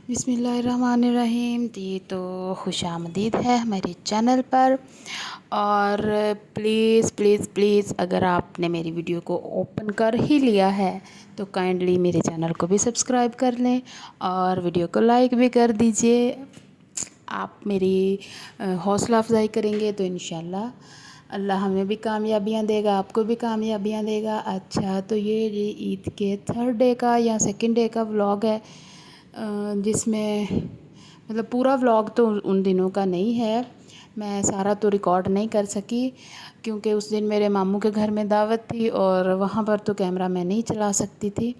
بسم اللہ الرحمن الرحیم جی، تو خوش آمدید ہے ہمارے چینل پر۔ اور پلیز پلیز پلیز اگر آپ نے میری ویڈیو کو اوپن کر ہی لیا ہے تو کائنڈلی میرے چینل کو بھی سبسکرائب کر لیں اور ویڈیو کو لائک بھی کر دیجئے۔ آپ میری حوصلہ افزائی کریں گے تو انشاءاللہ اللہ ہمیں بھی کامیابیاں دے گا، آپ کو بھی کامیابیاں دے گا۔ اچھا، تو یہ عید کے 3rd ڈے کا یا 2nd ڈے کا ولاگ ہے، جس میں مطلب پورا ولاگ تو ان دنوں کا نہیں ہے، میں سارا تو ریکارڈ نہیں کر سکی کیونکہ اس دن میرے ماموں کے گھر میں دعوت تھی اور وہاں پر تو کیمرہ میں نہیں چلا سکتی تھی،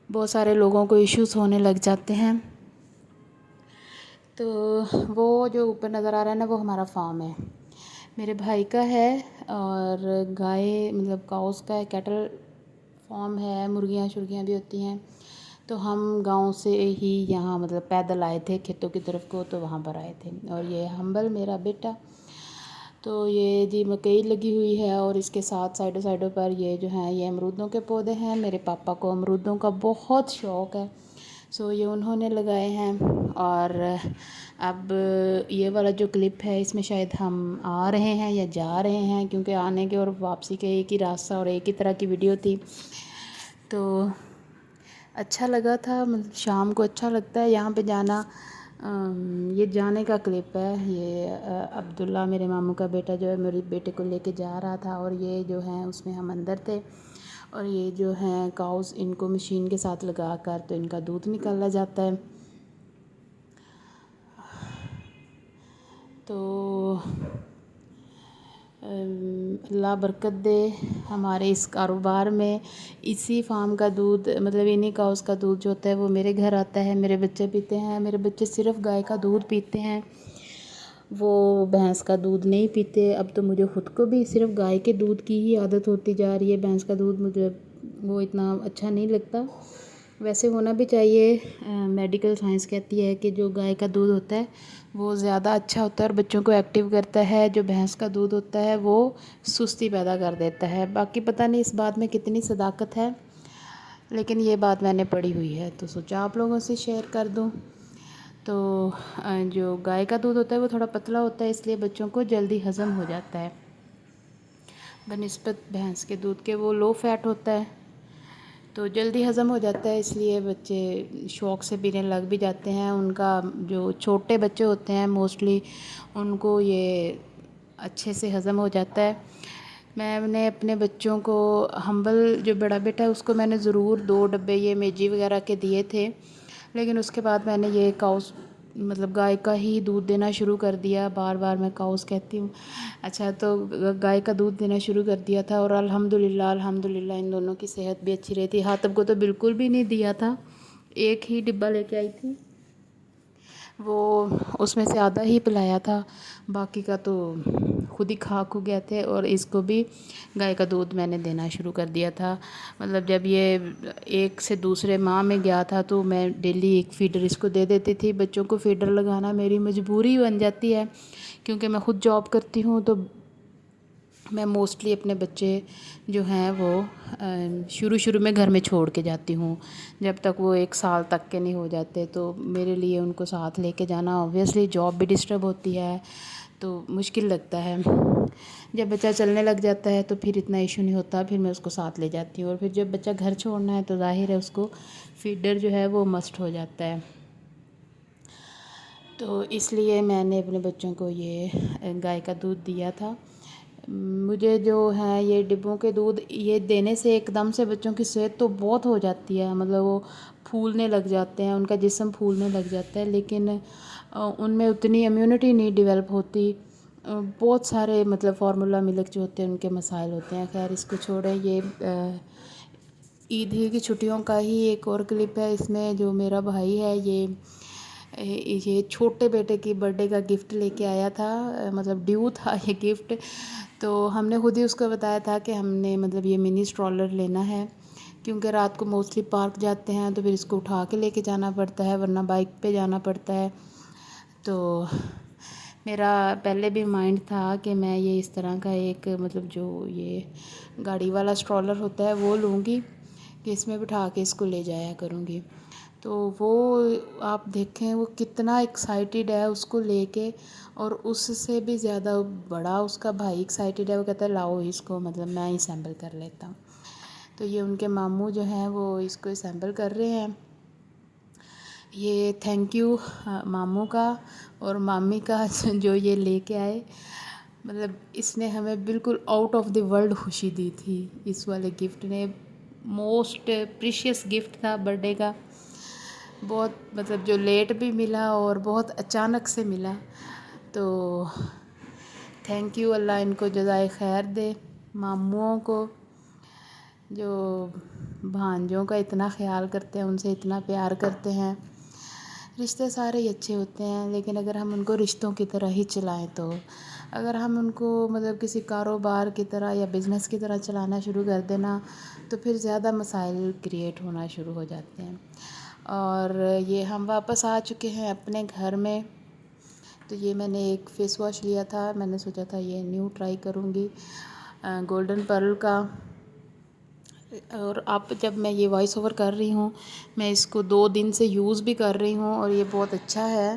بہت سارے لوگوں کو ایشوز ہونے لگ جاتے ہیں۔ تو وہ جو اوپر نظر آ رہا ہے نا، وہ ہمارا فارم ہے، میرے بھائی کا ہے، اور گائے مطلب کاؤس کا ہے، کیٹل فارم ہے، مرغیاں شرغیاں بھی ہوتی ہیں۔ تو ہم گاؤں سے ہی یہاں مطلب پیدل آئے تھے کھیتوں کی طرف کو، تو وہاں پر آئے تھے۔ اور یہ ہمبل میرا بیٹا، تو یہ جی مکئی لگی ہوئی ہے، اور اس کے ساتھ سائڈوں پر یہ جو ہیں یہ امرودوں کے پودے ہیں۔ میرے پاپا کو امرودوں کا بہت شوق ہے، سو یہ انہوں نے لگائے ہیں۔ اور اب یہ والا جو کلپ ہے، اس میں شاید ہم آ رہے ہیں یا جا رہے ہیں، کیونکہ آنے کے اور واپسی کے ایک ہی راستہ اور ایک ہی طرح کی ویڈیو تھی، تو اچھا لگا تھا، شام کو اچھا لگتا ہے یہاں پہ جانا۔ یہ جانے کا کلپ ہے، یہ عبداللہ میرے ماموں کا بیٹا جو ہے میرے بیٹے کو لے کے جا رہا تھا، اور یہ جو ہیں اس میں ہم اندر تھے، اور یہ جو ہیں کاؤز ان کو مشین کے ساتھ لگا کر تو ان کا دودھ نکالا جاتا ہے۔ تو اللہ برکت دے ہمارے اس کاروبار میں، اسی فارم کا دودھ مطلب انہی کاؤز کا دودھ جو ہوتا ہے وہ میرے گھر آتا ہے، میرے بچے پیتے ہیں، میرے بچے صرف گائے کا دودھ پیتے ہیں، وہ بھینس کا دودھ نہیں پیتے۔ اب تو مجھے خود کو بھی صرف گائے کے دودھ کی ہی عادت ہوتی جا رہی ہے، بھینس کا دودھ مجھے وہ اتنا اچھا نہیں لگتا، ویسے ہونا بھی چاہیے۔ میڈیکل سائنس کہتی ہے کہ جو گائے کا دودھ ہوتا ہے وہ زیادہ اچھا ہوتا ہے اور بچوں کو ایکٹیو کرتا ہے، جو بھینس کا دودھ ہوتا ہے وہ سستی پیدا کر دیتا ہے۔ باقی پتہ نہیں اس بات میں کتنی صداقت ہے، لیکن یہ بات میں نے پڑھی ہوئی ہے تو سوچا آپ لوگوں سے شیئر کر دوں۔ تو جو گائے کا دودھ ہوتا ہے وہ تھوڑا پتلا ہوتا ہے، اس لیے بچوں کو جلدی ہضم ہو جاتا ہے بنسبت بھینس کے دودھ کے، وہ لو فیٹ ہوتا ہے تو جلدی ہضم ہو جاتا ہے، اس لیے بچے شوق سے پینے لگ بھی جاتے ہیں۔ ان کا جو چھوٹے بچے ہوتے ہیں موسٹلی ان کو یہ اچھے سے ہضم ہو جاتا ہے۔ میں نے اپنے بچوں کو ہمبل جو بڑا بیٹا ہے اس کو میں نے ضرور 2 ڈبے یہ میجی وغیرہ کے دیے تھے، لیکن اس کے بعد میں نے یہ کاؤس مطلب گائے کا ہی دودھ دینا شروع کر دیا، بار بار میں کاؤس کہتی ہوں، اچھا تو گائے کا دودھ دینا شروع کر دیا تھا، اور الحمدللہ ان دونوں کی صحت بھی اچھی رہتی۔ حاتب کو تو بالکل بھی نہیں دیا تھا، ایک ہی ڈبہ لے کے آئی تھی، وہ اس میں سے آدھا ہی پلایا تھا، باقی کا تو خود ہی کھا گئے تھے۔ اور اس کو بھی گائے کا دودھ میں نے دینا شروع کر دیا تھا، مطلب جب یہ ایک سے دوسرے ماہ میں گیا تھا تو میں ڈیلی ایک فیڈر اس کو دے دیتی تھی۔ بچوں کو فیڈر لگانا میری مجبوری بن جاتی ہے، کیونکہ میں خود جاب کرتی ہوں، تو میں موسٹلی اپنے بچے جو ہیں وہ شروع میں گھر میں چھوڑ کے جاتی ہوں، جب تک وہ 1 سال تک کے نہیں ہو جاتے، تو میرے لیے ان کو ساتھ لے کے جانا اوبویسلی جاب بھی ڈسٹرب ہوتی ہے تو مشکل لگتا ہے۔ جب بچہ چلنے لگ جاتا ہے تو پھر اتنا ایشو نہیں ہوتا، پھر میں اس کو ساتھ لے جاتی ہوں، اور پھر جب بچہ گھر چھوڑنا ہے تو ظاہر ہے اس کو فیڈر جو ہے وہ مسٹ ہو جاتا ہے۔ تو اس لیے میں نے اپنے بچوں کو یہ گائے کا دودھ دیا تھا۔ مجھے جو ہے یہ ڈبوں کے دودھ یہ دینے سے ایک دم سے بچوں کی صحت تو بہت ہو جاتی ہے، مطلب وہ پھولنے لگ جاتے ہیں، ان کا جسم پھولنے لگ جاتا ہے، لیکن ان میں اتنی امیونٹی نہیں ڈیولپ ہوتی، بہت سارے مطلب فارمولا ملک جو ہوتے ہیں ان کے مسائل ہوتے ہیں۔ خیر اس کو چھوڑیں، یہ عید ہی کی چھٹیوں کا ہی ایک اور کلپ ہے، اس میں جو میرا بھائی ہے یہ چھوٹے بیٹے کی برتھ ڈے کا گفٹ لے کے آیا تھا، مطلب ڈیو تھا یہ گفٹ، تو ہم نے خود ہی اس کو بتایا تھا کہ ہم نے مطلب یہ منی اسٹرالر لینا ہے، کیونکہ رات کو موسٹلی پارک جاتے ہیں تو پھر اس کو اٹھا کے لے کے جانا پڑتا ہے، ورنہ بائک پہ جانا پڑتا ہے۔ تو میرا پہلے بھی مائنڈ تھا کہ میں یہ اس طرح کا ایک مطلب جو یہ گاڑی والا اسٹرالر ہوتا ہے وہ لوں گی، کہ اس میں بٹھا کے اس کو لے جایا کروں گی۔ تو وہ آپ دیکھیں وہ کتنا ایکسائٹیڈ ہے اس کو لے کے، اور اس سے بھی زیادہ بڑا اس کا بھائی ایکسائٹیڈ ہے، وہ کہتا ہے لاؤ اس کو، مطلب میں ہی سیمبل کر لیتا ہوں۔ تو یہ ان کے ماموں جو ہیں وہ اس کو اسمبل کر رہے ہیں۔ یہ تھینک یو ماموں کا اور مامی کا جو یہ لے کے آئے، مطلب اس نے ہمیں بالکل آؤٹ آف دی ورلڈ خوشی دی تھی اس والے گفٹ نے۔ موسٹ پریشیس گفٹ تھا برتھ ڈے کا، بہت مطلب جو لیٹ بھی ملا اور بہت اچانک سے ملا۔ تو تھینک یو، اللہ ان کو جزائے خیر دے، ماموں کو جو بھانجوں کا اتنا خیال کرتے ہیں، ان سے اتنا پیار کرتے ہیں۔ رشتے سارے ہی اچھے ہوتے ہیں، لیکن اگر ہم ان کو رشتوں کی طرح ہی چلائیں تو، اگر ہم ان کو مطلب کسی کاروبار کی طرح یا بزنس کی طرح چلانا شروع کر دینا تو پھر زیادہ مسائل کریٹ ہونا شروع ہو جاتے ہیں۔ اور یہ ہم واپس آ چکے ہیں اپنے گھر میں۔ تو یہ میں نے ایک فیس واش لیا تھا، میں نے سوچا تھا یہ نیو ٹرائی کروں گی، گولڈن پرل کا۔ اور اب جب میں یہ وائس اوور کر رہی ہوں، میں اس کو 2 دن سے یوز بھی کر رہی ہوں اور یہ بہت اچھا ہے۔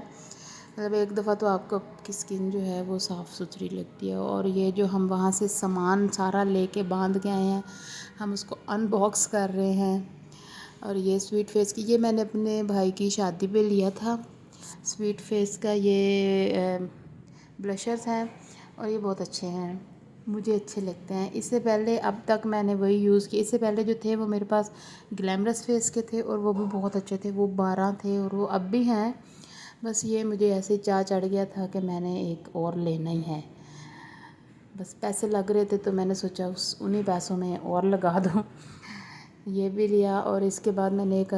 مطلب ایک دفعہ تو آپ کو آپ کی اسکن جو ہے وہ صاف ستھری لگتی ہے۔ اور یہ جو ہم وہاں سے سامان سارا لے کے باندھ کے آئے ہیں، ہم اس کو ان باکس کر رہے ہیں۔ اور یہ سویٹ فیس کی، یہ میں نے اپنے بھائی کی شادی پہ لیا تھا، سویٹ فیس کا یہ بلشرز ہیں اور یہ بہت اچھے ہیں، مجھے اچھے لگتے ہیں۔ اس سے پہلے اب تک میں نے وہی یوز کی، اس سے پہلے جو تھے وہ میرے پاس گلیمرس فیس کے تھے اور وہ بھی بہت اچھے تھے، وہ 12 تھے اور وہ اب بھی ہیں۔ بس یہ مجھے ایسے چاہ چڑھ گیا تھا کہ میں نے ایک اور لینا ہی ہے، بس پیسے لگ رہے تھے تو میں نے سوچا انہی پیسوں میں اور لگا دوں، یہ بھی لیا۔ اور اس کے بعد میں نے ایک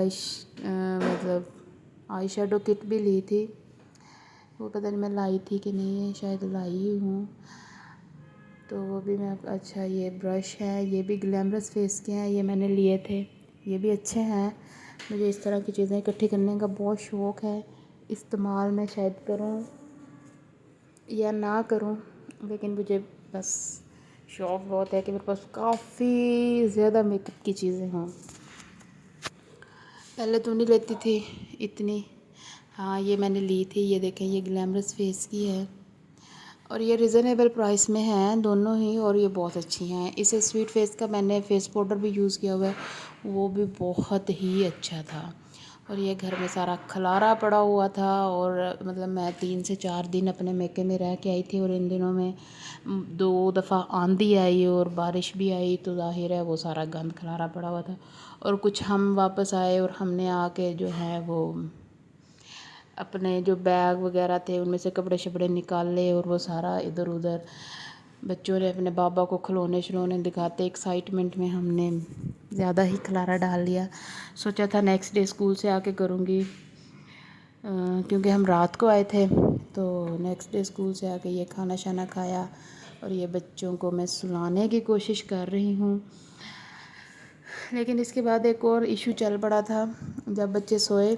مطلب آئی شیڈو کٹ بھی لی تھی، وہ پتہ نہیں میں لائی تھی کہ نہیں، شاید لائی ہی ہوں، تو وہ بھی میں، اچھا یہ برش ہے، یہ بھی گلیمرس فیس کے ہیں، یہ میں نے لیے تھے، یہ بھی اچھے ہیں۔ مجھے اس طرح کی چیزیں اکٹھی کرنے کا بہت شوق ہے، استعمال میں شاید کروں یا نہ کروں، لیکن مجھے بس شوق بہت ہے کہ میرے پاس کافی زیادہ میک اپ کی چیزیں ہوں۔ پہلے تو نہیں لیتی تھی اتنی، ہاں یہ میں نے لی تھی، یہ دیکھیں یہ گلیمرس فیس کی ہے اور یہ ریزنیبل پرائس میں ہیں دونوں ہی، اور یہ بہت اچھی ہیں۔ اسے سویٹ فیس کا میں نے فیس پاؤڈر بھی یوز کیا ہوا ہے، وہ بھی بہت ہی اچھا تھا۔ اور یہ گھر میں سارا کھلارا پڑا ہوا تھا، اور مطلب میں 3 سے 4 دن اپنے میکے میں رہ کے آئی تھی، اور ان دنوں میں 2 دفعہ آندھی آئی اور بارش بھی آئی، تو ظاہر ہے وہ سارا گند کھلارا پڑا ہوا تھا۔ اور کچھ ہم واپس آئے اور ہم نے آ کے جو ہے وہ اپنے جو بیگ وغیرہ تھے ان میں سے کپڑے شپڑے نکال لے، اور وہ سارا ادھر ادھر بچوں نے اپنے بابا کو کھلونے شلونے دکھاتے ایکسائٹمنٹ میں ہم نے زیادہ ہی کھلارا ڈال لیا۔ سوچا تھا نیکسٹ ڈے اسکول سے آ کے کروں گی، کیونکہ ہم رات کو آئے تھے، تو نیکسٹ ڈے اسکول سے آ کے یہ کھانا شانا کھایا، اور یہ بچوں کو میں سلانے کی کوشش کر رہی ہوں۔ لیکن اس کے بعد ایک اور ایشو چل پڑا تھا، جب بچے سوئے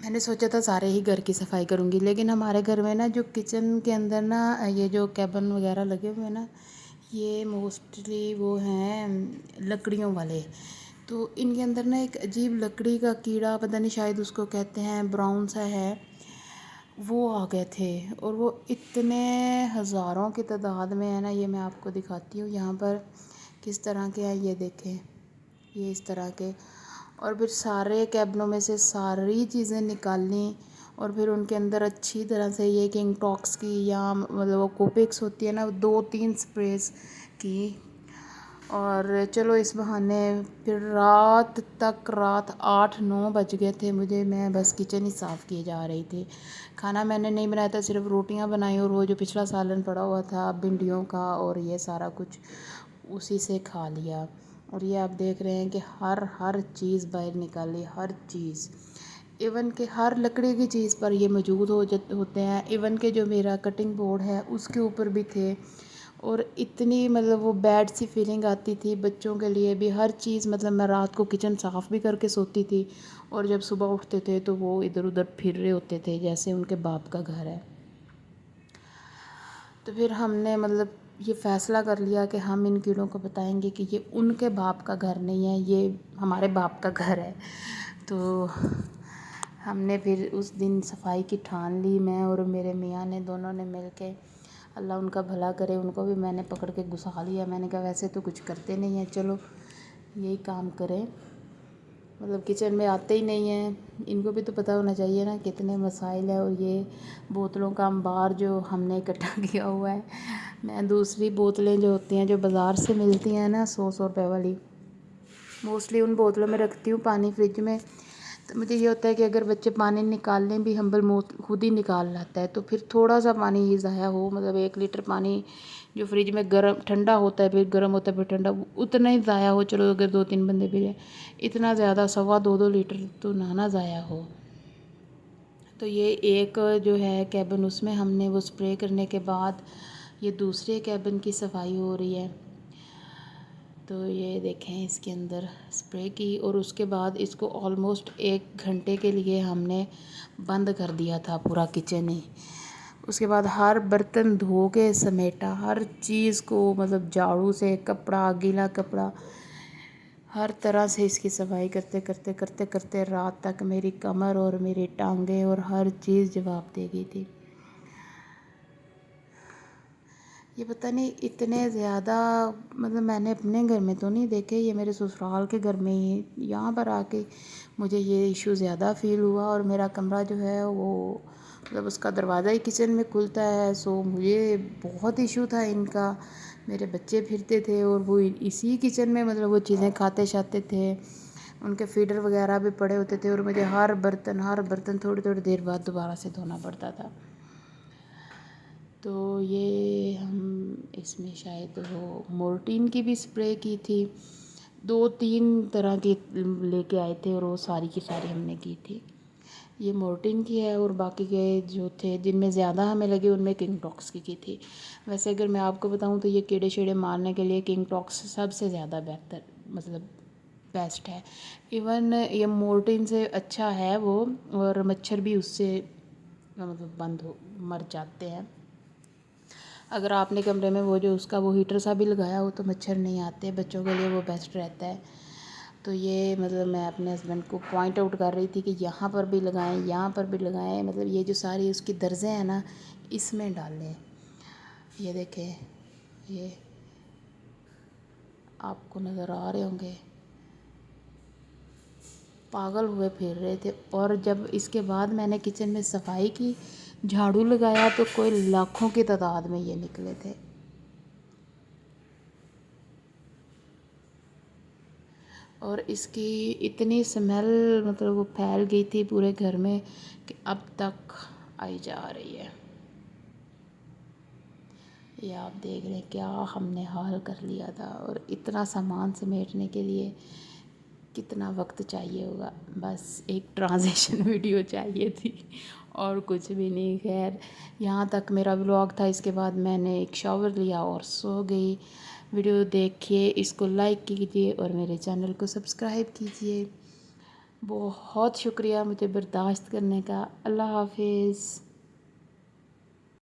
میں نے سوچا تھا سارے ہی گھر کی صفائی کروں گی، لیکن ہمارے گھر میں نا جو کچن کے اندر نا یہ جو کیبن وغیرہ لگے ہوئے ہیں نا، یہ موسٹلی وہ ہیں لکڑیوں والے، تو ان کے اندر نا ایک عجیب لکڑی کا کیڑا، پتہ نہیں شاید اس کو کہتے ہیں، براؤن سا ہے، وہ آ گئے تھے، اور وہ اتنے ہزاروں کی تعداد میں ہے نا، یہ میں آپ کو دکھاتی ہوں یہاں پر کس طرح کے ہیں، یہ دیکھیں یہ اس طرح کے، اور پھر سارے کیبنوں میں سے ساری چیزیں نکالنی، اور پھر ان کے اندر اچھی طرح سے یہ کنگ ٹاکس کی یا مطلب وہ کوپکس ہوتی ہے نا، 2-3 سپریز کی، اور چلو اس بہانے پھر رات 8-9 بج گئے تھے مجھے، میں بس کچن ہی صاف کیے جا رہی تھی۔ کھانا میں نے نہیں بنایا تھا، صرف روٹیاں بنائی، اور وہ جو پچھلا سالن پڑا ہوا تھا بھنڈیوں کا اور یہ سارا کچھ اسی سے کھا لیا۔ اور یہ آپ دیکھ رہے ہیں کہ ہر چیز باہر نکالی، ہر چیز، ایون کہ ہر لکڑی کی چیز پر یہ موجود ہوتے ہیں، ایون کہ جو میرا کٹنگ بورڈ ہے اس کے اوپر بھی تھے، اور اتنی مطلب وہ بیڈ سی فیلنگ آتی تھی بچوں کے لیے بھی، ہر چیز، مطلب میں رات کو کچن صاف بھی کر کے سوتی تھی، اور جب صبح اٹھتے تھے تو وہ ادھر ادھر پھر رہے ہوتے تھے جیسے ان کے باپ کا گھر ہے۔ تو پھر ہم نے مطلب یہ فیصلہ کر لیا کہ ہم ان کیڑوں کو بتائیں گے کہ یہ ان کے باپ کا گھر نہیں ہے، یہ ہمارے باپ کا گھر ہے۔ تو ہم نے پھر اس دن صفائی کی ٹھان لی، میں اور میرے میاں نے، دونوں نے مل کے۔ اللہ ان کا بھلا کرے، ان کو بھی میں نے پکڑ کے گھسا لیا۔ میں نے کہا ویسے تو کچھ کرتے نہیں ہیں، چلو یہی کام کریں، مطلب کچن میں آتے ہی نہیں ہیں۔ ان کو بھی تو پتہ ہونا چاہیے نا کتنے مسائل ہیں، اور یہ بوتلوں کا انبار جو ہم نے اکٹھا کیا ہوا ہے۔ میں دوسری بوتلیں جو ہوتی ہیں جو بازار سے ملتی ہیں نا 100 روپے والی، موسٹلی ان بوتلوں میں رکھتی ہوں پانی فریج میں۔ تو مجھے یہ ہوتا ہے کہ اگر بچے پانی نکالنے بھی ہمبل خود ہی نکال لاتا ہے، تو پھر تھوڑا سا پانی ہی ضائع ہو، مطلب 1 لیٹر پانی جو فریج میں گرم ٹھنڈا ہوتا ہے، پھر گرم ہوتا ہے، پھر ٹھنڈا، اتنا ہی ضائع ہو، چلو اگر 2-3 بندے پی لیں، اتنا زیادہ 1.25-2 لیٹر تو نہ ضائع ہو۔ تو یہ ایک جو ہے کیبن، اس میں ہم نے وہ اسپرے کرنے کے بعد یہ دوسرے کیبن کی صفائی ہو رہی ہے۔ تو یہ دیکھیں اس کے اندر اسپرے کی، اور اس کے بعد اس کو آلموسٹ 1 گھنٹے کے لیے ہم نے بند کر دیا تھا پورا کچن ہی۔ اس کے بعد ہر برتن دھو کے سمیٹا، ہر چیز کو مطلب جھاڑو سے، کپڑا، گیلا کپڑا، ہر طرح سے اس کی صفائی کرتے کرتے کرتے کرتے رات تک میری کمر اور میری ٹانگیں اور ہر چیز جواب دے گئی تھی۔ یہ پتہ نہیں اتنے زیادہ، مطلب میں نے اپنے گھر میں تو نہیں دیکھے، یہ میرے سسرال کے گھر میں ہی یہاں پر آ کے مجھے یہ ایشو زیادہ فیل ہوا۔ اور میرا کمرہ جو ہے وہ مطلب اس کا دروازہ ہی کچن میں کھلتا ہے، سو مجھے بہت ایشو تھا ان کا۔ میرے بچے پھرتے تھے اور وہ اسی کچن میں مطلب وہ چیزیں کھاتے شاتے تھے، ان کے فیڈر وغیرہ بھی پڑے ہوتے تھے، اور مجھے ہر برتن تھوڑی تھوڑی دیر بعد دوبارہ سے دھونا پڑتا تھا۔ تو یہ ہم اس میں شاید وہ مورٹین کی بھی اسپرے کی تھی، 2-3 طرح کی لے کے آئے تھے، اور وہ ساری کی ساری ہم نے کی تھی۔ یہ مورٹین کی ہے، اور باقی کے جو تھے جن میں زیادہ ہمیں لگے ان میں کنگ ٹاکس کی تھی۔ ویسے اگر میں آپ کو بتاؤں تو یہ کیڑے شیڑے مارنے کے لیے کنگ ٹاکس سب سے زیادہ بہتر، مطلب بیسٹ ہے۔ ایون یہ مورٹین سے اچھا ہے وہ، اور مچھر بھی اس سے مطلب مر جاتے ہیں۔ اگر آپ نے کمرے میں وہ جو اس کا وہ ہیٹر سا بھی لگایا ہو تو مچھر نہیں آتے، بچوں کے لیے وہ بیسٹ رہتا ہے۔ تو یہ مطلب میں اپنے ہسبینڈ کو پوائنٹ آؤٹ کر رہی تھی کہ یہاں پر بھی لگائیں، یہاں پر بھی لگائیں، مطلب یہ جو ساری اس کی درزیں ہیں نا اس میں ڈالیں۔ یہ دیکھیں، یہ آپ کو نظر آ رہے ہوں گے، پاگل ہوئے پھر رہے تھے۔ اور جب اس کے بعد میں نے کچن میں صفائی کی، جھاڑو لگایا، تو کوئی لاکھوں کی تعداد میں یہ نکلے تھے۔ اور اس کی اتنی سمیل مطلب وہ پھیل گئی تھی پورے گھر میں کہ اب تک آئی جا رہی ہے۔ یہ آپ دیکھ لیں کیا ہم نے حال کر لیا تھا، اور اتنا سامان سمیٹنے کے لیے کتنا وقت چاہیے ہوگا۔ بس ایک ٹرانزیشن ویڈیو چاہیے تھی اور کچھ بھی نہیں۔ خیر یہاں تک میرا ولاگ تھا، اس کے بعد میں نے ایک شاور لیا اور سو گئی۔ ویڈیو دیکھیے، اس کو لائک کیجیے اور میرے چینل کو سبسکرائب کیجیے۔ بہت شکریہ مجھے برداشت کرنے کا۔ اللہ حافظ۔